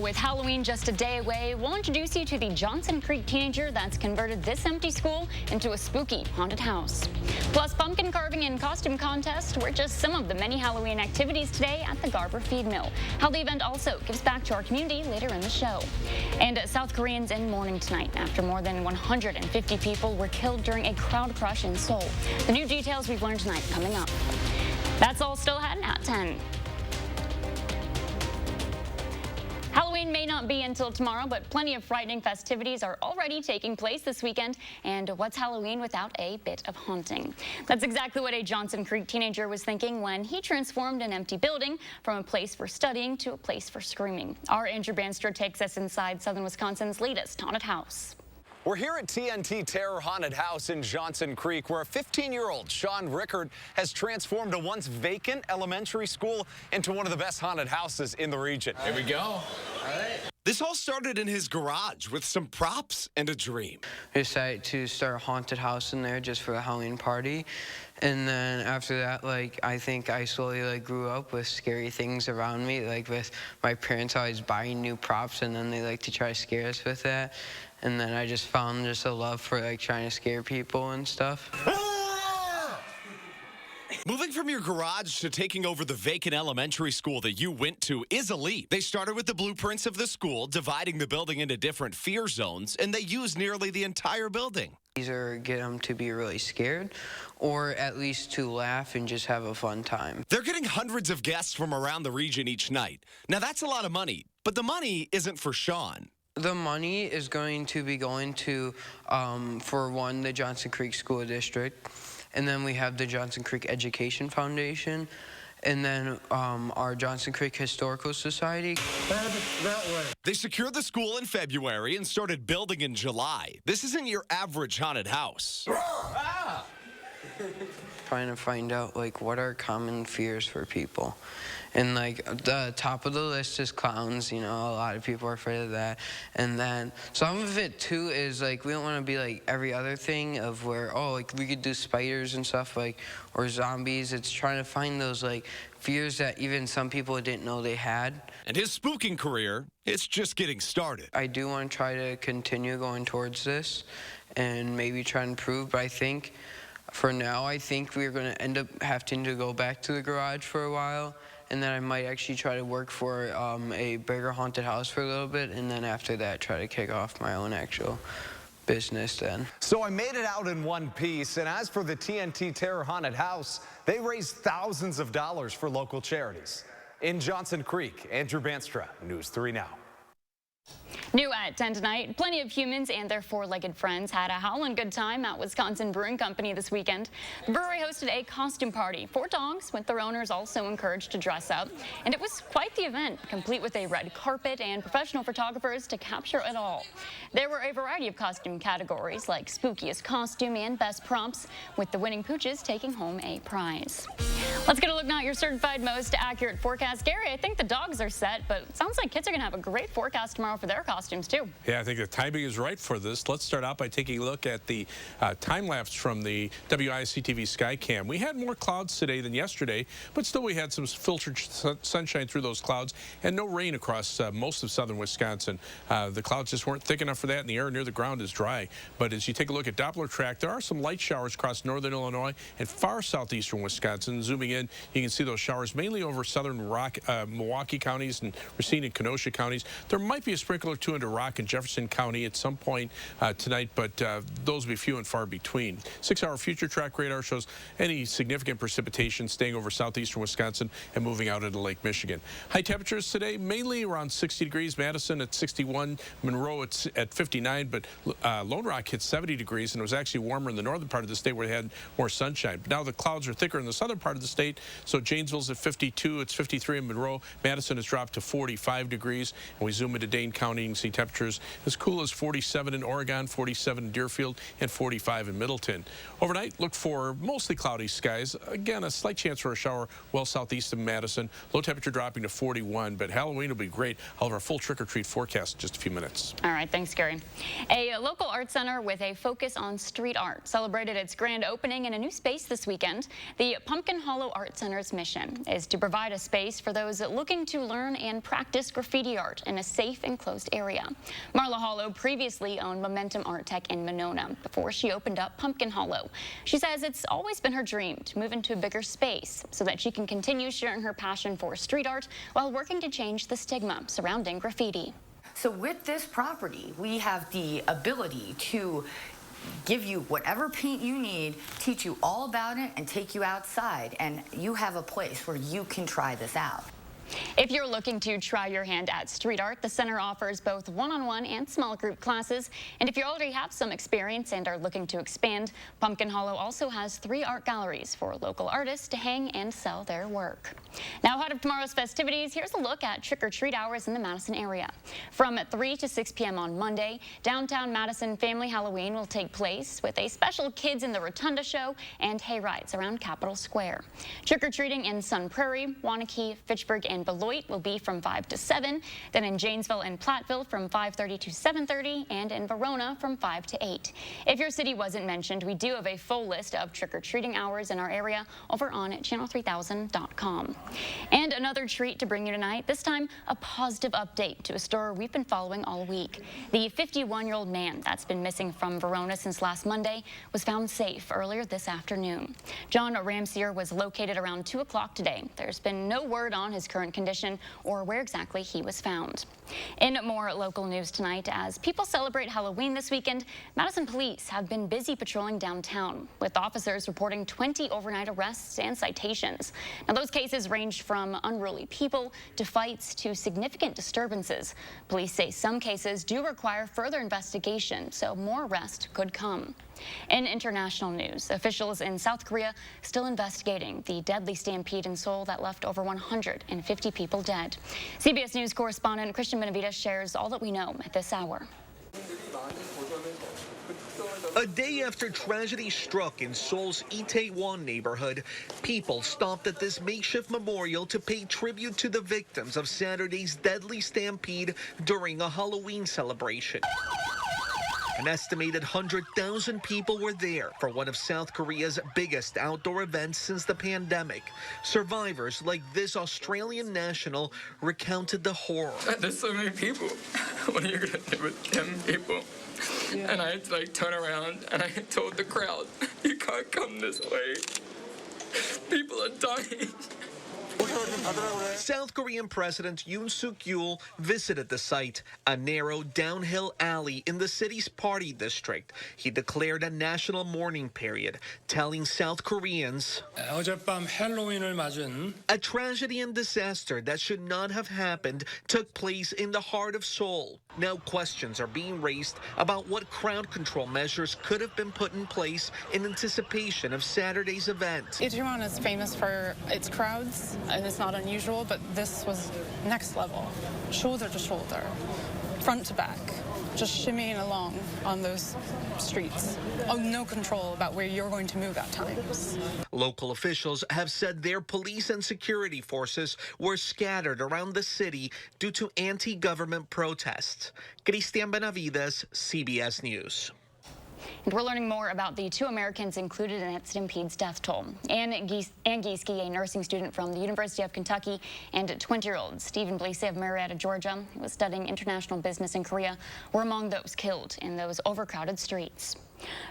with Halloween just a day away, we'll introduce you to the Johnson Creek teenager that's converted this empty school into a spooky haunted house. Plus, pumpkin carving and costume contest were just some of the many Halloween activities today at the Garber Feed Mill. How the event also gives back to our community later in the show. And South Koreans in mourning tonight after more than 150 people were killed during a crowd crush in Seoul. The new details we've learned tonight coming up. That's all still ahead at 10. Halloween may not be until tomorrow, but plenty of frightening festivities are already taking place this weekend. And what's Halloween without a bit of haunting? That's exactly what a Johnson Creek teenager was thinking when he transformed an empty building from a place for studying to a place for screaming. Our Andrew Bandstra takes us inside Southern Wisconsin's latest haunted house. We're here at TNT Terror Haunted House in Johnson Creek, where a 15-year-old Sean Rickard has transformed a once vacant elementary school into one of the best haunted houses in the region. Here we go. All right. This all started in his garage with some props and a dream. I decided to start a haunted house in there just for a Halloween party. And then after that, I think I slowly grew up with scary things around me, with my parents always buying new props, and then they like to try to scare us with that. And then I just found a love for trying to scare people and stuff. Moving from your garage to taking over the vacant elementary school that you went to is a leap. They started with the blueprints of the school, dividing the building into different fear zones, and they used nearly the entire building. Either get them to be really scared or at least to laugh and just have a fun time. They're getting hundreds of guests from around the region each night. Now, that's a lot of money, but the money isn't for Sean. The money is going to be going to, for one, the Johnson Creek School District, and then we have the Johnson Creek Education Foundation, and then our Johnson Creek Historical Society. That way. They secured the school in February and started building in July. This isn't your average haunted house. Trying to find out what are common fears for people. And the top of the list is clowns, a lot of people are afraid of that. And then some of it too is we don't want to be like every other thing of where, we could do spiders and stuff or zombies. It's trying to find those fears that even some people didn't know they had. And his spooking career, it's just getting started. I do want to try to continue going towards this and maybe try and improve, but I think for now, I think we're going to end up having to go back to the garage for a while, and then I might actually try to work for a bigger haunted house for a little bit, and then after that, try to kick off my own actual business then. So I made it out in one piece, and as for the TNT Terror Haunted House, they raised thousands of dollars for local charities. In Johnson Creek, Andrew Bandstra, News 3 Now. New at 10 tonight, plenty of humans and their four-legged friends had a howlin' good time at Wisconsin Brewing Company this weekend. The brewery hosted a costume party for dogs, with their owners also encouraged to dress up. And it was quite the event, complete with a red carpet and professional photographers to capture it all. There were a variety of costume categories, like spookiest costume and best props, with the winning pooches taking home a prize. Let's get a look now at your certified most accurate forecast. Gary, I think the dogs are set, but it sounds like kids are going to have a great forecast tomorrow for their costumes, too. Yeah, I think the timing is right for this. Let's start out by taking a look at the time-lapse from the WISC-TV Skycam. We had more clouds today than yesterday, but still we had some filtered sunshine through those clouds and no rain across most of southern Wisconsin. The clouds just weren't thick enough for that, and the air near the ground is dry. But as you take a look at Doppler track, there are some light showers across northern Illinois and far southeastern Wisconsin. Zooming in, you can see those showers mainly over southern Milwaukee counties and Racine and Kenosha counties. There might be a sprinkle or two into Rock and Jefferson County at some point tonight, but those will be few and far between. 6-hour future track radar shows any significant precipitation staying over southeastern Wisconsin and moving out into Lake Michigan. High temperatures today, mainly around 60 degrees. Madison at 61, Monroe at 59, but Lone Rock hit 70 degrees, and it was actually warmer in the northern part of the state where they had more sunshine. But now the clouds are thicker in the southern part of the state, so Janesville's at 52, it's 53 in Monroe. Madison has dropped to 45 degrees, and we zoom into Dane County and can see temperatures as cool as 47 in Oregon, 47 in Deerfield, and 45 in Middleton. Overnight, look for mostly cloudy skies. Again, a slight chance for a shower well southeast of Madison. Low temperature dropping to 41, but Halloween will be great. I'll have our full trick-or-treat forecast in just a few minutes. All right, thanks, Gary. A local art center with a focus on street art celebrated its grand opening in a new space this weekend. The Pumpkin Hollow Art Center's mission is to provide a space for those looking to learn and practice graffiti art in a safe, enclosed area. Marla Hollow previously owned Momentum Art Tech in Monona before she opened up Pumpkin Hollow. She says it's always been her dream to move into a bigger space so that she can continue sharing her passion for street art while working to change the stigma surrounding graffiti. So with this property, we have the ability to give you whatever paint you need, teach you all about it, and take you outside. And you have a place where you can try this out. If you're looking to try your hand at street art, the center offers both one-on-one and small group classes. And if you already have some experience and are looking to expand, Pumpkin Hollow also has 3 art galleries for local artists to hang and sell their work. Now, ahead of tomorrow's festivities, here's a look at trick-or-treat hours in the Madison area. From 3 to 6 p.m. on Monday, downtown Madison Family Halloween will take place with a special Kids in the Rotunda show and hay rides around Capitol Square. Trick-or-treating in Sun Prairie, Waunakee, Fitchburg, and Beloit will be from 5 to 7, then in Janesville and Platteville from 5:30 to 7:30, and in Verona from 5 to 8. If your city wasn't mentioned, we do have a full list of trick-or-treating hours in our area over on channel3000.com. And another treat to bring you tonight, this time a positive update to a story we've been following all week. The 51-year-old man that's been missing from Verona since last Monday was found safe earlier this afternoon. John Ramsier was located around 2 o'clock today. There's been no word on his current condition or where exactly he was found. In more local news tonight, as people celebrate Halloween this weekend, Madison police have been busy patrolling downtown, with officers reporting 20 overnight arrests and citations. Now, those cases ranged from unruly people to fights to significant disturbances. Police say some cases do require further investigation, so more arrests could come. In international news, officials in South Korea still investigating the deadly stampede in Seoul that left over 150 people dead. CBS News correspondent Christian Benavides shares all that we know at this hour. A day after tragedy struck in Seoul's Itaewon neighborhood, people stopped at this makeshift memorial to pay tribute to the victims of Saturday's deadly stampede during a Halloween celebration. An estimated 100,000 people were there for one of South Korea's biggest outdoor events since the pandemic. Survivors like this Australian national recounted the horror. There's so many people. What are you going to do with 10 people? Yeah. And I turn around and I told the crowd, you can't come this way. People are dying. South Korean President Yoon Suk-yeol visited the site, a narrow downhill alley in the city's party district. He declared a national mourning period, telling South Koreans, 어젯밤 헬로윈을 맞은 a tragedy and disaster that should not have happened took place in the heart of Seoul. Now questions are being raised about what crowd control measures could have been put in place in anticipation of Saturday's event. Itaewon is famous for its crowds, and it's not unusual, but this was next level. Shoulder to shoulder, front to back, just shimmying along on those streets. Oh, no control about where you're going to move at times. Local officials have said their police and security forces were scattered around the city due to anti-government protests. Christian Benavides, CBS News. And we're learning more about the 2 Americans included in that stampede's death toll. Ann Gieske, a nursing student from the University of Kentucky, and 20-year-old Stephen Blasey of Marietta, Georgia, who was studying international business in Korea, were among those killed in those overcrowded streets.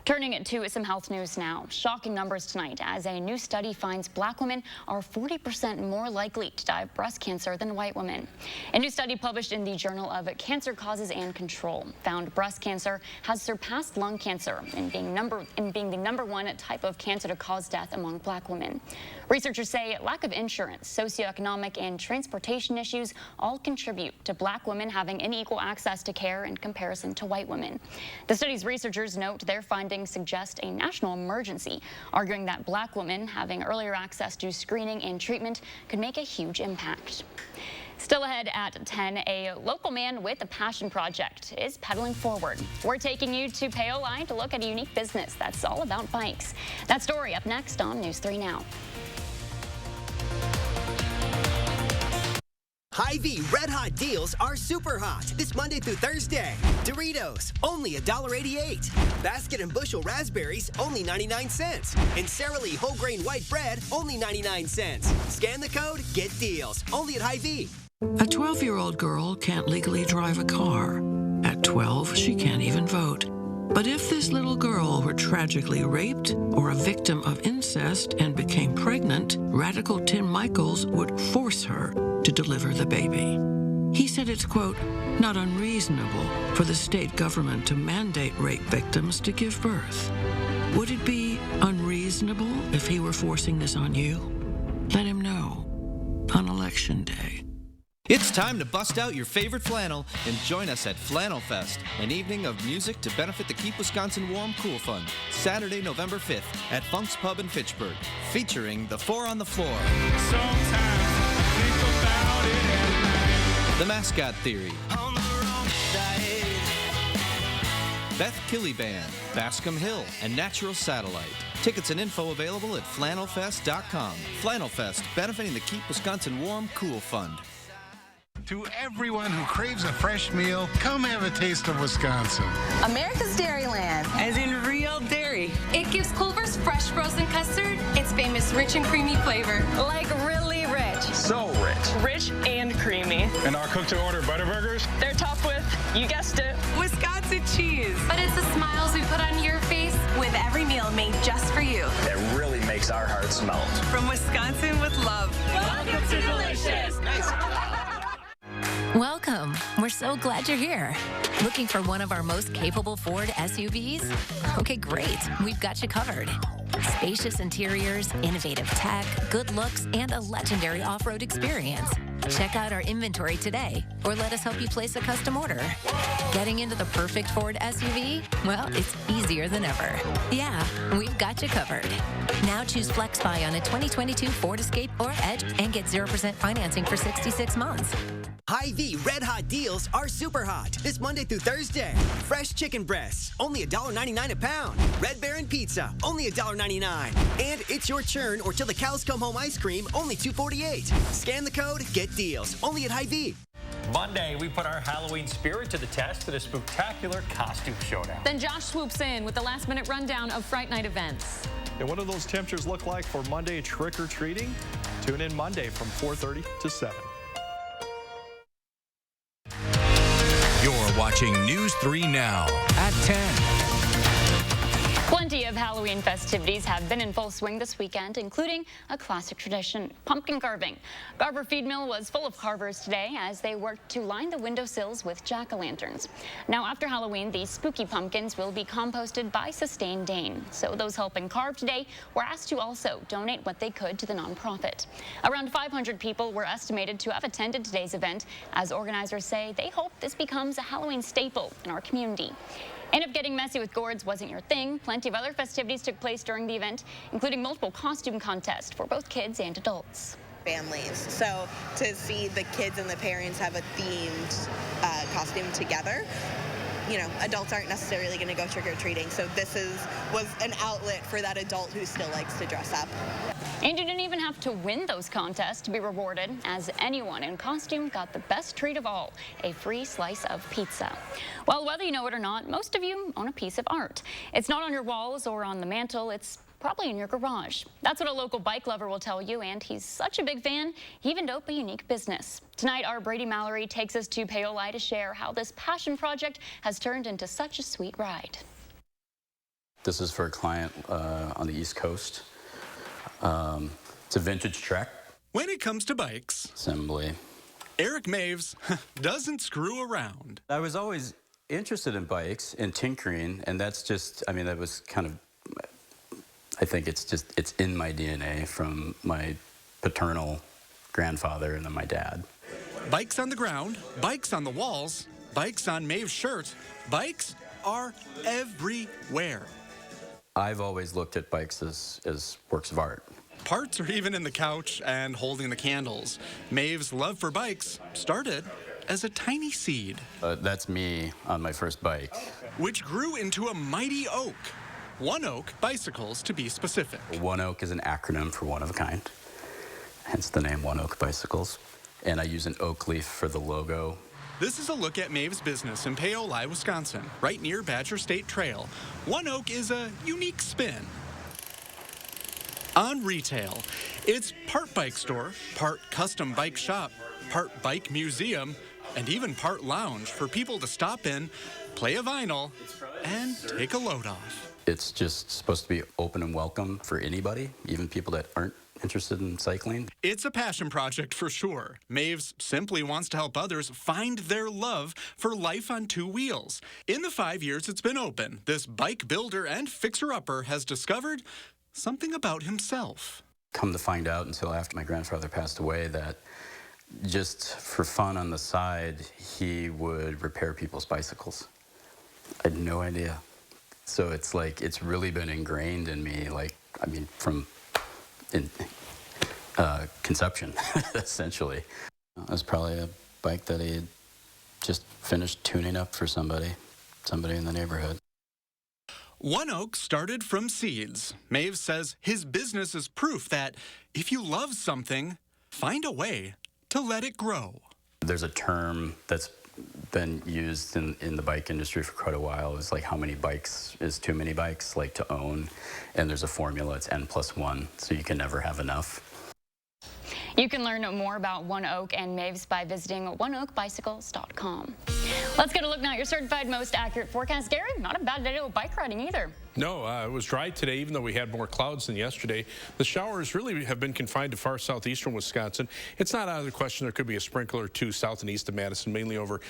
Turning to some health news now. Shocking numbers tonight as a new study finds Black women are 40% more likely to die of breast cancer than white women. A new study published in the Journal of Cancer Causes and Control found breast cancer has surpassed lung cancer in being the number 1 type of cancer to cause death among Black women. Researchers say lack of insurance, socioeconomic, and transportation issues all contribute to Black women having unequal access to care in comparison to white women. The study's researchers note their findings suggest a national emergency, arguing that Black women having earlier access to screening and treatment could make a huge impact. Still ahead at 10, a local man with a passion project is pedaling forward. We're taking you to Paoli to look at a unique business that's all about bikes. That story up next on News 3 Now. Hy-Vee Red Hot deals are super hot this Monday through Thursday. Doritos, only $1.88. Basket and bushel raspberries, only 99 cents. And Sara Lee whole grain white bread, only 99 cents. Scan the code, get deals, only at Hy-Vee. A 12-year-old girl can't legally drive a car. At 12, she can't even vote. But if this little girl were tragically raped or a victim of incest and became pregnant, radical Tim Michaels would force her to deliver the baby. He said it's, quote, not unreasonable for the state government to mandate rape victims to give birth. Would it be unreasonable if he were forcing this on you? Let him know on Election Day. It's time to bust out your favorite flannel and join us at Flannel Fest, an evening of music to benefit the Keep Wisconsin Warm Cool Fund, Saturday, November 5th at Funk's Pub in Fitchburg, featuring the Four on the Floor, The Mascot Theory, Beth Killy Band, Bascom Hill, and Natural Satellite. Tickets and info available at flannelfest.com. Flannel Fest, benefiting the Keep Wisconsin Warm Cool Fund. To everyone who craves a fresh meal, come have a taste of Wisconsin. America's Dairyland, as in real dairy. It gives Culver's fresh frozen custard its famous rich and creamy flavor. Like really rich. So rich. Rich and creamy. And our cook-to-order Butterburgers? They're topped with, you guessed it, Wisconsin cheese. But it's the smiles we put on your face with every meal made just for you. It really makes our hearts melt. From Wisconsin with love. Welcome to Delicious. Nice. Welcome. We're so glad you're here. Looking for one of our most capable Ford SUVs? Okay, great. We've got you covered. Spacious interiors, innovative tech, good looks, and a legendary off-road experience. Check out our inventory today, or let us help you place a custom order. Getting into the perfect Ford SUV? Well, it's easier than ever. Yeah, we've got you covered. Now choose FlexBuy on a 2022 Ford Escape or Edge and get 0% financing for 66 months. Hy-Vee Red Hot deals are super hot this Monday through Thursday. Fresh chicken breasts, only $1.99 a pound. Red Baron pizza, only $1.99. And it's your churn or till the cows come home ice cream, only $2.48. Scan the code, get deals, only at Hy-Vee. Monday, we put our Halloween spirit to the test at a spectacular costume showdown. Then Josh swoops in with the last-minute rundown of Fright Night events. And what do those temperatures look like for Monday trick-or-treating? Tune in Monday from 4:30 to 7. You're watching News 3 Now at 10. Plenty of Halloween festivities have been in full swing this weekend, including a classic tradition, pumpkin carving. Garver Feed Mill was full of carvers today as they worked to line the windowsills with jack-o'-lanterns. Now, after Halloween, these spooky pumpkins will be composted by Sustain Dane. So those helping carve today were asked to also donate what they could to the nonprofit. Around 500 people were estimated to have attended today's event, as organizers say they hope this becomes a Halloween staple in our community. And if getting messy with gourds wasn't your thing, plenty of other festivities took place during the event, including multiple costume contests for both kids and adults. Families. So to see the kids and the parents have a themed costume together, you know, adults aren't necessarily going to go trick-or-treating, so this was an outlet for that adult who still likes to dress up. And you didn't even have to win those contests to be rewarded, as anyone in costume got the best treat of all, a free slice of pizza. Well, whether you know it or not, most of you own a piece of art. It's not on your walls or on the mantle, it's probably in your garage. That's what a local bike lover will tell you, and he's such a big fan, he even doped a unique business. Tonight, our Brady Mallory takes us to Paoli to share how this passion project has turned into such a sweet ride. This is for a client on the East Coast. It's a vintage Trek. When it comes to bikes, assembly, Eric Maves doesn't screw around. I was always interested in bikes and tinkering, and that's just, I mean, that was kind of, I think it's in my DNA from my paternal grandfather and then my dad. Bikes on the ground, bikes on the walls, bikes on Maeve's shirt. Bikes are everywhere. I've always looked at bikes as works of art. Parts are even in the couch and holding the candles. Maeve's love for bikes started as a tiny seed. That's me on my first bike. Which grew into a mighty oak. One Oak Bicycles, to be specific. One Oak is an acronym for one of a kind, hence the name One Oak Bicycles. And I use an oak leaf for the logo. This is a look at Maeve's business in Paoli, Wisconsin, right near Badger State Trail. One Oak is a unique spin. On retail, it's part bike store, part custom bike shop, part bike museum, and even part lounge for people to stop in, play a vinyl, and take a load off. It's just supposed to be open and welcome for anybody, even people that aren't interested in cycling. It's a passion project for sure. Maeve's simply wants to help others find their love for life on two wheels. In the 5 years it's been open, this bike builder and fixer-upper has discovered something about himself. Come to find out until after my grandfather passed away that just for fun on the side, he would repair people's bicycles. I had no idea. So it's like, it's really been ingrained in me, like, I mean, from conception, essentially. It was probably a bike that he had just finished tuning up for somebody in the neighborhood. One Oak started from seeds. Maeve says his business is proof that if you love something, find a way to let it grow. There's a term that's been used in the bike industry for quite a while. It's like how many bikes is too many bikes, like to own. And there's a formula, it's N+1, so you can never have enough. You can learn more about One Oak and Maeve's by visiting oneoakbicycles.com. Let's get a look now at your certified most accurate forecast. Gary, not a bad day to go bike riding either. No, it was dry today, even though we had more clouds than yesterday. The showers really have been confined to far southeastern Wisconsin. It's not out of the question there could be a sprinkle or two south and east of Madison, mainly over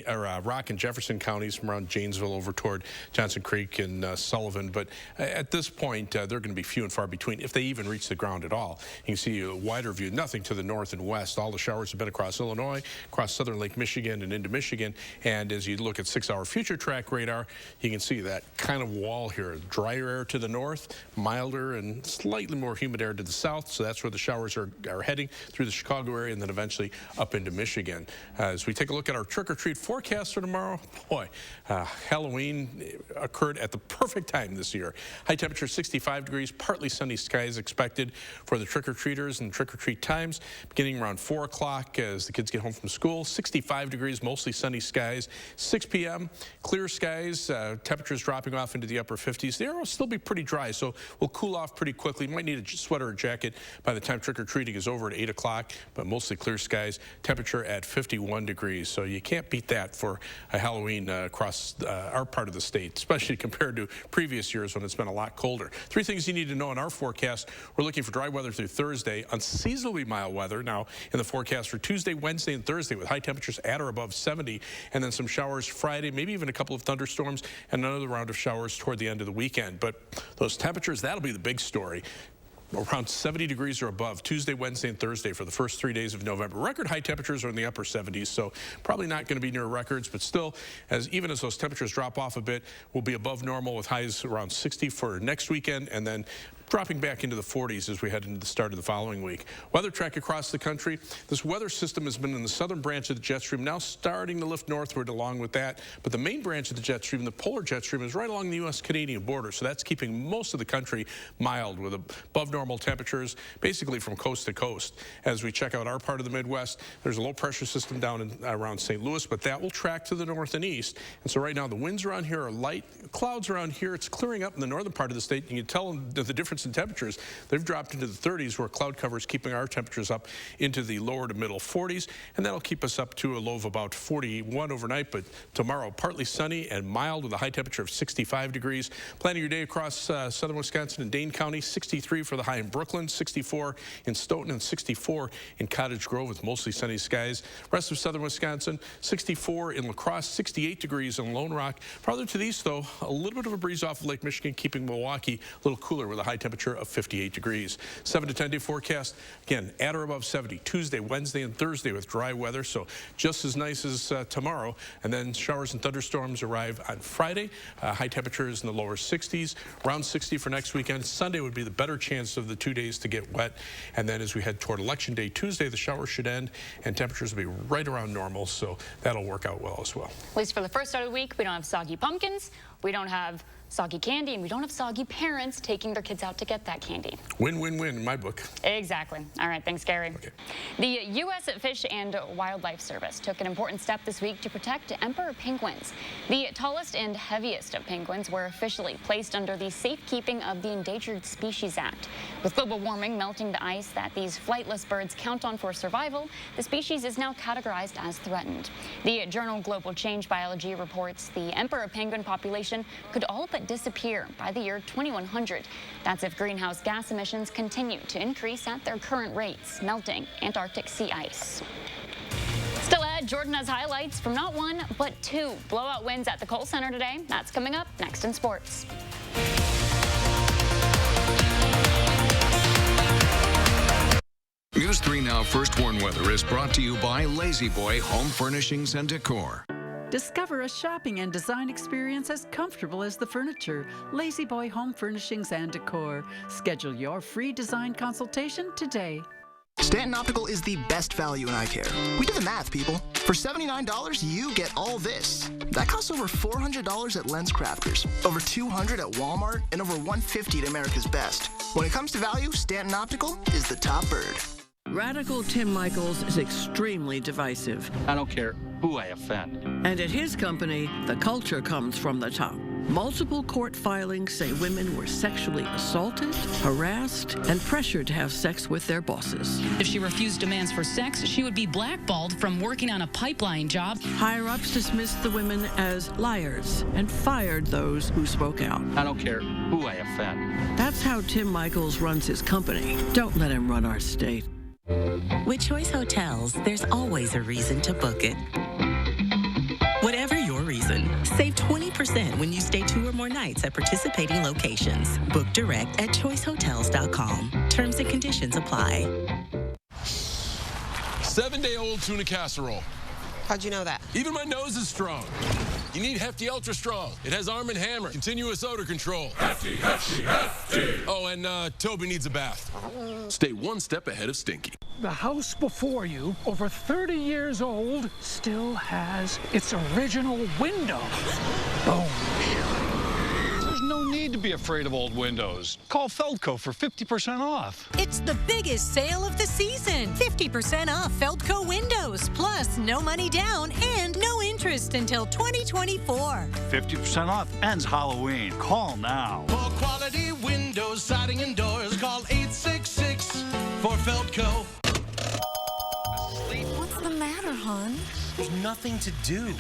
Rock and Jefferson counties from around Janesville over toward Johnson Creek and Sullivan. But at this point, they're going to be few and far between, if they even reach the ground at all. You can see a wider view, nothing to the north and west. All the showers have been across Illinois, across southern Lake Michigan and into Michigan. And as you look at 6-hour future track radar, you can see that kind of wall here. Drier air to the north, milder and slightly more humid air to the south, so that's where the showers are heading through the Chicago area and then eventually up into Michigan. As we take a look at our trick-or-treat forecast for tomorrow, boy, Halloween occurred at the perfect time this year. High temperature 65 degrees, partly sunny skies expected for the trick-or-treaters and trick-or-treat times, beginning around 4 o'clock as the kids get home from school. 65 degrees, mostly sunny skies. 6 p.m., clear skies, temperatures dropping off into the upper 50s. The air will still be pretty dry, so we'll cool off pretty quickly. You might need a sweater or jacket by the time trick-or-treating is over at 8 o'clock, but mostly clear skies. Temperature at 51 degrees, so you can't beat that for a Halloween across our part of the state, especially compared to previous years when it's been a lot colder. 3 things you need to know in our forecast. We're looking for dry weather through Thursday, unseasonably mild weather now in the forecast for Tuesday, Wednesday, and Thursday with high temperatures at or above 70, and then some showers Friday, maybe even a couple of thunderstorms, and another round of showers toward the end of the weekend. But those temperatures, that'll be the big story. Around 70 degrees or above Tuesday, Wednesday, and Thursday for the first 3 days of November. Record high temperatures are in the upper 70s, so probably not going to be near records, but still, even as those temperatures drop off a bit, we'll be above normal with highs around 60 for next weekend, and then dropping back into the 40s as we head into the start of the following week. Weather track across the country. This weather system has been in the southern branch of the jet stream, now starting to lift northward along with that. But the main branch of the jet stream, the polar jet stream, is right along the U.S.-Canadian border. So that's keeping most of the country mild with above normal temperatures, basically from coast to coast. As we check out our part of the Midwest, there's a low pressure system down around St. Louis, but that will track to the north and east. And so right now the winds around here are light. Clouds around here, it's clearing up in the northern part of the state. You can tell the difference in temperatures. They've dropped into the 30s where cloud cover is keeping our temperatures up into the lower to middle 40s, and that'll keep us up to a low of about 41 overnight. But tomorrow, partly sunny and mild with a high temperature of 65 degrees. Planning your day across southern Wisconsin and Dane County, 63 for the high in Brooklyn, 64 in Stoughton, and 64 in Cottage Grove with mostly sunny skies. Rest of southern Wisconsin, 64 in La Crosse, 68 degrees in Lone Rock. Farther to the east, though, a little bit of a breeze off of Lake Michigan, keeping Milwaukee a little cooler with a high temperature temperature of 58 degrees. 7 to 10 day forecast, again, at or above 70 Tuesday, Wednesday, and Thursday with dry weather, so just as nice as tomorrow. And then showers and thunderstorms arrive on Friday. High temperatures in the lower 60s, around 60 for next weekend. Sunday would be the better chance of the 2 days to get wet. And then as we head toward Election Day Tuesday, the showers should end and temperatures will be right around normal, so that'll work out well as well. At least for the first start of the week, we don't have soggy pumpkins, we don't have soggy candy, and we don't have soggy parents taking their kids out to get that candy. Win-win-win in my book. Exactly. All right, thanks, Gary. Okay. The U.S. Fish and Wildlife Service took an important step this week to protect emperor penguins. The tallest and heaviest of penguins were officially placed under the Safekeeping of the Endangered Species Act. With global warming melting the ice that these flightless birds count on for survival, the species is now categorized as threatened. The journal Global Change Biology reports the emperor penguin population could all but disappear by the year 2100. That's if greenhouse gas emissions continue to increase at their current rates, melting Antarctic sea ice. Still ahead, Jordan has highlights from not one, but two blowout wins at the Kohl Center today. That's coming up next in sports. News 3 Now First Warn Weather is brought to you by Lazy Boy Home Furnishings and Decor. Discover a shopping and design experience as comfortable as the furniture. Lazy Boy Home Furnishings and Decor. Schedule your free design consultation today. Stanton Optical is the best value in eye care. We did the math, people. For $79, you get all this. That costs over $400 at Lens Crafters, over $200 at Walmart, and over $150 at America's Best. When it comes to value, Stanton Optical is the top bird. Radical Tim Michaels is extremely divisive. I don't care who I offend. And at his company, the culture comes from the top. Multiple court filings say women were sexually assaulted, harassed, and pressured to have sex with their bosses. If she refused demands for sex, she would be blackballed from working on a pipeline job. Higher-ups dismissed the women as liars and fired those who spoke out. I don't care who I offend. That's how Tim Michaels runs his company. Don't let him run our state. With Choice Hotels, there's always a reason to book it. Whatever your reason, save 20% when you stay 2 or more nights at participating locations. Book direct at choicehotels.com. Terms and conditions apply. 7-day-old tuna casserole. How'd you know that? Even my nose is strong. You need Hefty Ultra Strong. It has Arm & Hammer, continuous odor control. Hefty, Hefty, Hefty. Oh, and Toby needs a bath. Stay one step ahead of Stinky. The house before you, over 30 years old, still has its original window. Boom. There's no need to be afraid of old windows. Call Feldco for 50% off. It's the biggest sale of the season. 50% off Feldco windows, plus no money down and no interest until 2024. 50% off ends Halloween. Call now. For quality windows, siding, and doors, call 866 for Feldco. What's the matter, hon? There's nothing to do.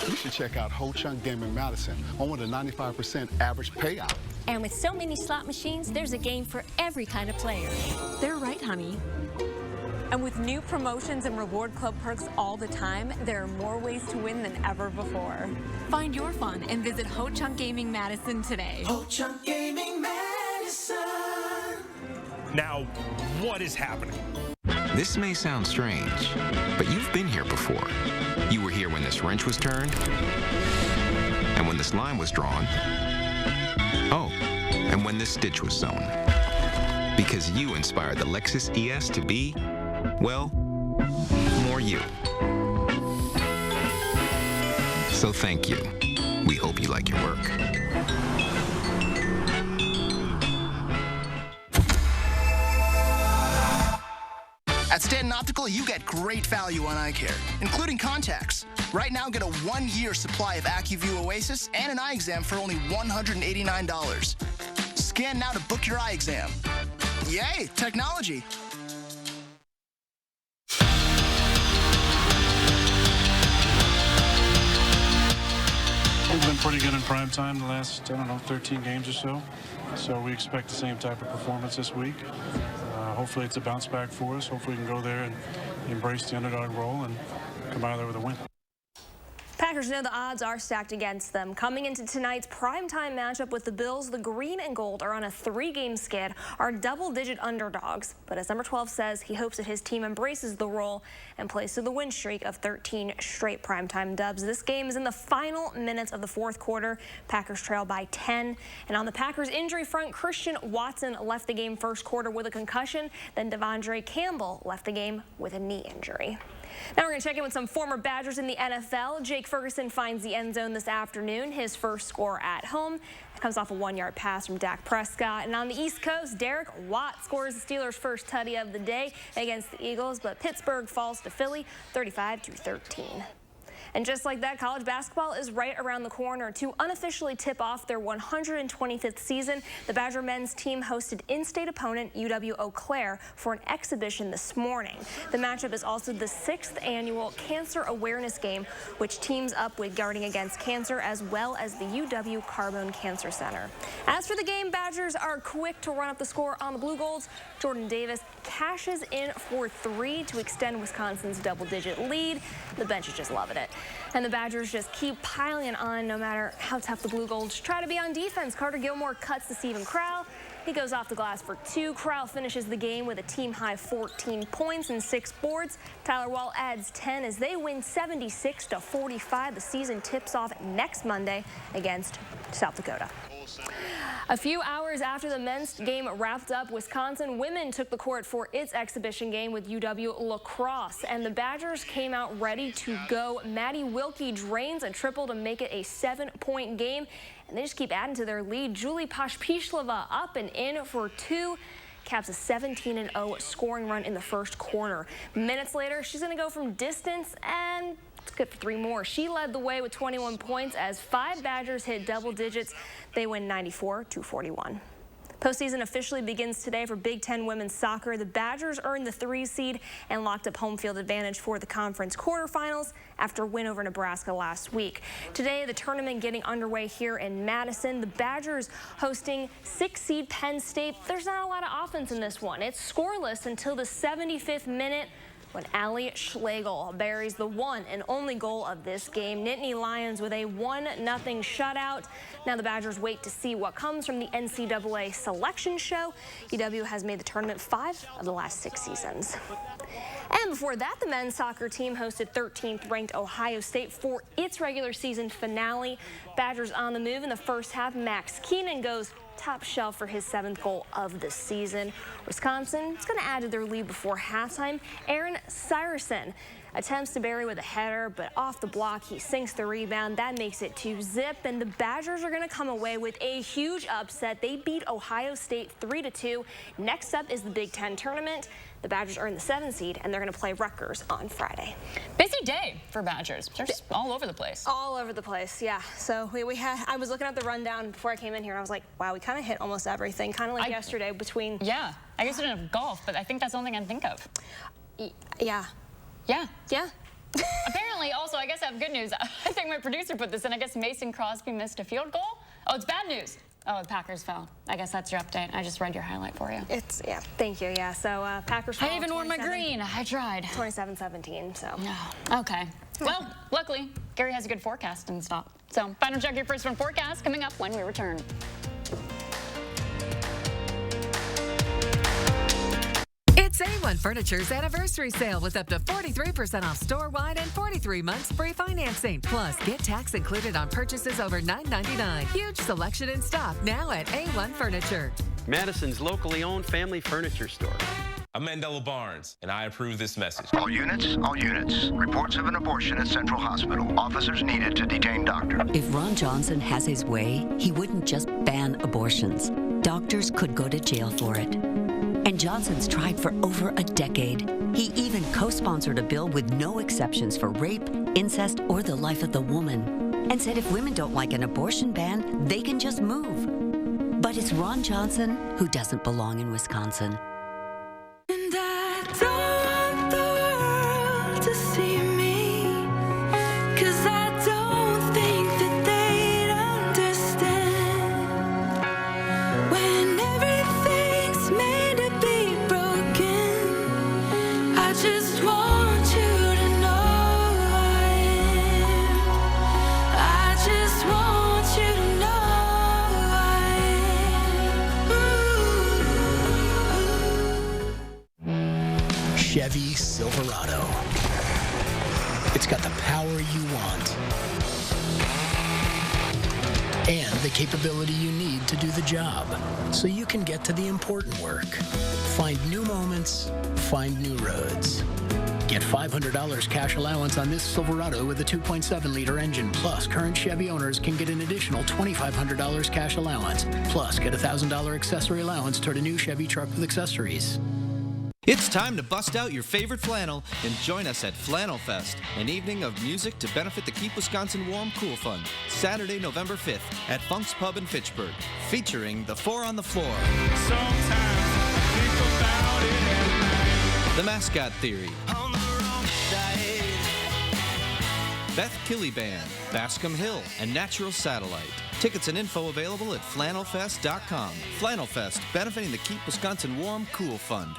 You should check out Ho Chunk Game in Madison, home with a 95% average payout. And with so many slot machines, there's a game for every kind of player. They're right, honey. And with new promotions and reward club perks all the time, there are more ways to win than ever before. Find your fun and visit Ho Chunk Gaming Madison today. Ho Chunk Gaming Madison. Now, what is happening? This may sound strange, but you've been here before. You were here when this wrench was turned, and when this line was drawn. Oh, and when this stitch was sewn. Because you inspired the Lexus ES to be, well, more you. So thank you. We hope you like your work. At Stanton Optical, you get great value on eye care, including contacts. Right now, get a 1-year supply of AccuView Oasis and an eye exam for only $189. Scan now to book your eye exam. Yay, technology. We've been pretty good in prime time the last, 13 games or so. So we expect the same type of performance this week. Hopefully it's a bounce back for us. Hopefully we can go there and embrace the underdog role and come out of there with a win. Packers know the odds are stacked against them. Coming into tonight's primetime matchup with the Bills, the green and gold are on a 3-game skid, are double-digit underdogs. But as number 12 says, he hopes that his team embraces the role and plays through the win streak of 13 straight primetime dubs. This game is in the final minutes of the fourth quarter. Packers trail by 10. And on the Packers injury front, Christian Watson left the game first quarter with a concussion. Then Devondre Campbell left the game with a knee injury. Now we're going to check in with some former Badgers in the NFL. Jake Ferguson finds the end zone this afternoon, his first score at home. It comes off a 1-yard pass from Dak Prescott. And on the East Coast, Derek Watt scores the Steelers' first tutty of the day against the Eagles, but Pittsburgh falls to Philly 35-13. And just like that, college basketball is right around the corner. To unofficially tip off their 125th season, the Badger men's team hosted in-state opponent UW-Eau Claire for an exhibition this morning. The matchup is also the 6th annual Cancer Awareness Game, which teams up with Guarding Against Cancer as well as the UW Carbone Cancer Center. As for the game, Badgers are quick to run up the score on the Blue Golds. Jordan Davis cashes in for 3 to extend Wisconsin's double-digit lead. The bench is just loving it. And the Badgers just keep piling on no matter how tough the Blue Golds try to be on defense. Carter Gilmore cuts to Stephen Crowell. He goes off the glass for 2. Crowell finishes the game with a team-high 14 points and 6 boards. Tyler Wall adds 10 as they win 76-45. The season tips off next Monday against South Dakota. A few hours after the men's game wrapped up, Wisconsin women took the court for its exhibition game with UW lacrosse, and the Badgers came out ready to go. Maddie Wilkie drains a triple to make it a 7-point game, and they just keep adding to their lead. Julie Poshpishlova up and in for 2. Caps a 17-0 scoring run in the first quarter. Minutes later, she's going to go from distance, and it's good for 3 more. She led the way with 21 points as 5 Badgers hit double digits. They win 94-41. Postseason officially begins today for Big Ten women's soccer. The Badgers earned the 3 seed and locked up home field advantage for the conference quarterfinals after a win over Nebraska last week. Today, the tournament getting underway here in Madison. The Badgers hosting 6 seed Penn State. There's not a lot of offense in this one. It's scoreless until the 75th minute when Allie Schlegel buries the one and only goal of this game. Nittany Lions with a 1-0 shutout. Now the Badgers wait to see what comes from the NCAA selection show. UW has made the tournament 5 of the last 6 seasons. And before that, the men's soccer team hosted 13th ranked Ohio State for its regular season finale. Badgers on the move in the first half. Max Keenan goes top shelf for his 7th goal of the season. Wisconsin is going to add to their lead before halftime. Aaron Syverson attempts to bury with a header, but off the block, he sinks the rebound. That makes it 2-zip, and the Badgers are going to come away with a huge upset. They beat Ohio State 3-2. Next up is the Big Ten tournament. The Badgers are in the 7th seed, and they're going to play Rutgers on Friday. Busy day for Badgers. They're just all over the place. All over the place, yeah. So I was looking at the rundown before I came in here, and I was like, wow, we kind of hit almost everything, kind of like yesterday between... Yeah, I guess I didn't have golf, but I think that's the only thing I can think of. Yeah. Yeah. Yeah. Apparently, also, I guess I have good news. I think my producer put this in. I guess Mason Crosby missed a field goal. Oh, it's bad news. Oh, the Packers fell. I guess that's your update. I just read your highlight for you. Yeah, thank you. Yeah, so Packers fell. I even wore my green. I tried. 27-17, so. No. Okay. Well, luckily, Gary has a good forecast and stuff. So, final check your first one forecast coming up when we return. It's A1 Furniture's anniversary sale with up to 43% off store-wide and 43 months free financing. Plus, get tax included on purchases over $9.99. Huge selection in stock now at A1 Furniture. Madison's locally owned family furniture store. I'm Mandela Barnes, and I approve this message. All units, all units. Reports of an abortion at Central Hospital. Officers needed to detain doctor. If Ron Johnson has his way, he wouldn't just ban abortions. Doctors could go to jail for it. And Johnson's tried for over a decade. He even co-sponsored a bill with no exceptions for rape, incest, or the life of the woman. And said if women don't like an abortion ban, they can just move. But it's Ron Johnson who doesn't belong in Wisconsin. And I don't want the world to see me, 'cause I don't think that they'd understand when everything's made to be broken. I just want you to know I am. It's got the power you want and the capability you need to do the job so you can get to the important work. Find new moments, find new roads. Get $500 cash allowance on this Silverado with a 2.7-liter engine. Plus, current Chevy owners can get an additional $2,500 cash allowance. Plus, get a $1,000 accessory allowance toward a new Chevy truck with accessories. It's time to bust out your favorite flannel and join us at Flannel Fest, an evening of music to benefit the Keep Wisconsin Warm Cool Fund, Saturday, November 5th at Funk's Pub in Fitchburg, featuring the Four on the Floor, The Mascot Theory, Beth Killy Band, Bascom Hill, and Natural Satellite. Tickets and info available at flannelfest.com. Flannel Fest, benefiting the Keep Wisconsin Warm Cool Fund.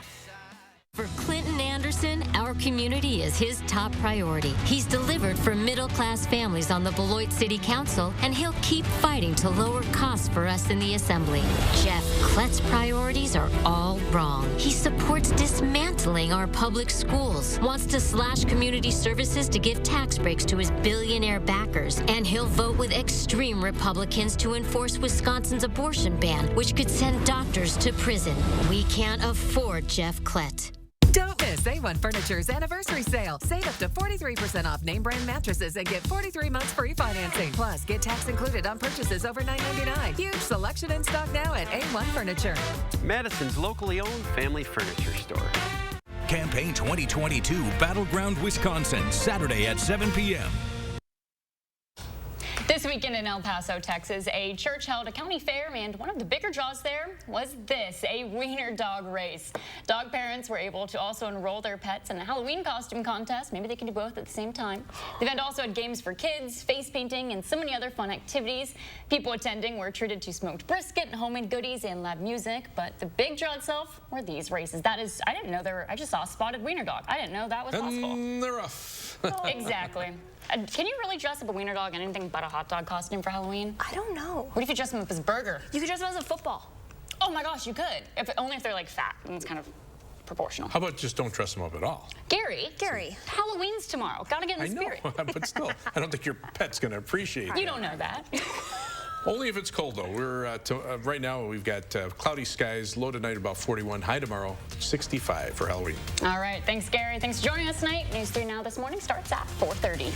For Clinton Anderson, our community is his top priority. He's delivered for middle-class families on the Beloit City Council, and he'll keep fighting to lower costs for us in the Assembly. Jeff Klett's priorities are all wrong. He supports dismantling our public schools, wants to slash community services to give tax breaks to his billionaire backers, and he'll vote with extreme Republicans to enforce Wisconsin's abortion ban, which could send doctors to prison. We can't afford Jeff Klett. Don't miss A1 Furniture's anniversary sale. Save up to 43% off name brand mattresses and get 43 months free financing. Plus, get tax included on purchases over $9.99. Huge selection in stock now at A1 Furniture. Madison's locally owned family furniture store. Campaign 2022 Battleground Wisconsin, Saturday at 7 p.m. This weekend in El Paso, Texas, a church held a county fair, and one of the bigger draws there was this, a wiener dog race. Dog parents were able to also enroll their pets in a Halloween costume contest. Maybe they can do both at the same time. The event also had games for kids, face painting, and so many other fun activities. People attending were treated to smoked brisket, homemade goodies, and live music. But the big draw itself were these races. That is, I didn't know there were, I just saw a spotted wiener dog. I didn't know that was possible. They're off. Exactly. Can you really dress up a wiener dog in anything but a hot dog costume for Halloween? I don't know. What if you dress them up as a burger? You could dress them as a football. Oh my gosh, you could. Only if they're like fat, and it's kind of proportional. How about just don't dress them up at all? Gary, Halloween's tomorrow. Gotta get in the spirit. I know, but still, I don't think your pet's gonna appreciate it. You don't know that. Only if it's cold, though. We're right now we've got cloudy skies, low tonight about 41, high tomorrow 65 for Halloween. All right, thanks, Gary. Thanks for joining us tonight. News 3 Now this morning starts at 4:30.